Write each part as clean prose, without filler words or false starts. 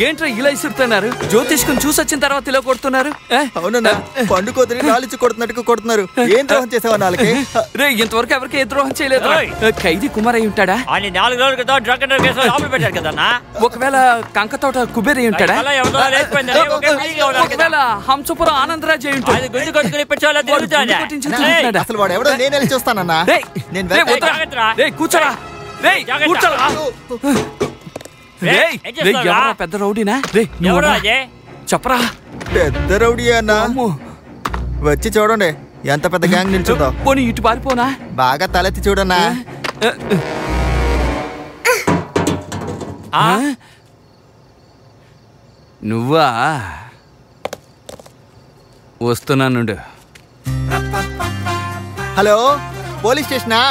ఏంట్రా ఇలా ఇస్తున్నారు? జ్యోతిష్కుని చూసి వచ్చిన తర్వాత ఇలా కొడుతున్నారు. అవునన్నా, పండు కోతిని రాలిచ్చి కొడుతున్నట్టు కొడుతున్నారు. ఏం ద్రోహం చేసావా నాలుగే? రే ఇంతవరకు ఎవరికి ఏ ద్రోహం చేయలేదు. ఖైదీ కుమార్ అయి ఉంటాడా? 4 రోజుల క్రితం డ్రగ్ అండ్ కేసులో లోపల పెట్టారు కదన్నా. ఒకవేళ కంకతోట కుబేర్ అయి ఉంటాడా? ఒకవేళ హంసపురం ఆనందరాజ్ అయి ఉంటాడు. అసలు వాడు ఎవడో నేను చూస్తానన్నా. కూర్చోరా కూర్చోరా. పెద్ద రౌడీనా? చెప్పరా. పెద్ద రౌడీ అన్నా. వచ్చి చూడండి ఎంత పెద్ద గ్యాంగ్ నిల్చుందో. పోనీ ఇటు పారిపోనా? బాగా తలెత్తి చూడన్నా. నువ్వా? వస్తున్నాను. హలో, పోలీస్ స్టేషనా?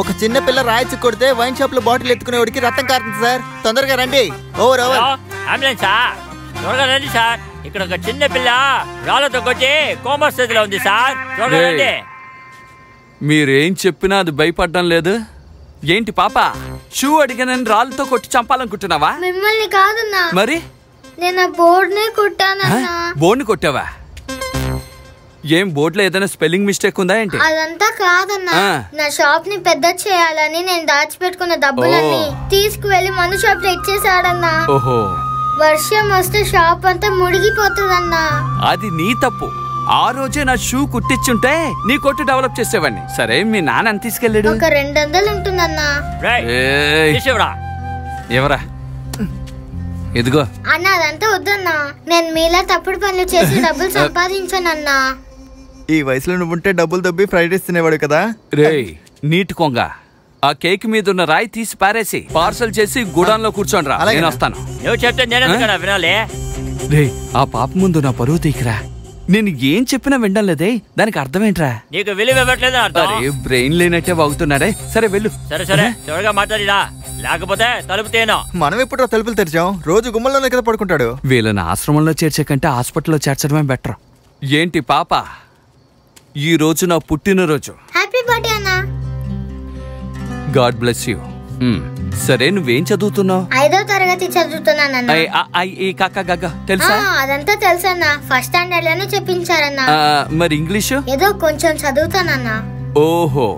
ఒక చిన్న పిల్ల రాయిచి కొడితే వైన్ షాప్ లో బాటిల్ ఎత్తుకునేవాడికి రక్తం కారుతుంది సార్. తొందరగా రండి. Over over. అంబులెన్సా? త్వరగా రండి సార్. ఇక్కడ ఒక చిన్న పిల్ల రాళ్లతో కొట్టి కోమా స్థితిలో ఉంది సార్. త్వరగా రండి. మీరేం చెప్పినా అది భయపడడం లేదు. ఏంటి పాప, షూ అడిగానని రాళ్ళతో కొట్టి చంపాలనుకుంటున్నావా? మిమ్మల్ని కాదన్నా. మరి? నేను బోర్డునే కొట్టానన్నా. బోర్డుని కొట్టావా? ఏం బోర్డులో ఏదైనా స్పెల్లింగ్ మిస్టేక్ ఉందా ఏంటి? అదంతా కాదన్నా. నా షాప్ ని పెద్ద చేయాలని నేను దాచిపెట్టుకున్న డబ్బులన్నీ తీసుకువెళ్లి మందు షాప్ లో ఇచ్చేసాడన్నా. ఓహో. వర్షం వస్తే షాప్ అంతా మునిగిపోతుందన్నా. అది నీ తప్పు. ఆ రోజే నా షూ కుట్టించుంటే నీ కొట్టు డెవలప్ చేసేవాడిని. సరే, మీ నాన్న అని తీసుకెళ్ళాడు. ఒక 200 ఉంటుందన్నా. ఎవరా? ఎదుగో అన్న. అదంతా వద్దన్నా. నేను మీలా తప్పుడు పనులు చేసి డబ్బులు సంపాదించానన్నా. ఈ వయసులో నువ్వుంటే డబ్బులు దబ్బి ఫ్రైడ్ రైస్ తినేవాడు కదా. రే నీటి కొంగ, ఆ కేక్ మీద ఉన్న రాయి తీసి పారేసి పార్సల్ చేసి గుడాన్లో కూర్చోండి రా. నేను వస్తాను. రే ఆ పాప ముందు నా పరువు తీకిరా. నేను ఏం చెప్పినా వినడం లేదే. దానికి అర్థం ఏంట్రా? నీకు విలువ ఇవ్వట్లేదు. అరే బ్రెయిన్ లేనట్టే వాగుతున్నాడే. సరే వెళ్ళు. సరే త్వరగా మాట్లాడిరా, లేకపోతే తలుపు తేను. మనం ఎప్పుడు తలుపులు తెరిచాం? రోజు గుమ్మల్లోనే కదా పడుకుంటాడు. వీళ్ళని ఆశ్రమంలో చేర్చే కంటే హాస్పిటల్లో చేర్చడమే బెటర్. ఏంటి పాప, ఈ రోజు నా పుట్టినరోజు. హ్యాపీ బర్త్డే అన్నా. God bless you. సరే, నువ్వేం చదువుతున్నావు? 5వ తరగతి చదువుతున్నానన్నా. తెలుసా? అదంతా తెలుసన్నా. ఫస్ట్ స్టాండర్డ్ లోనే చెప్పించారన్నా. మరి ఇంగ్లీషు? ఏదో కొంచెం చదువుతానన్నా. ఓహో.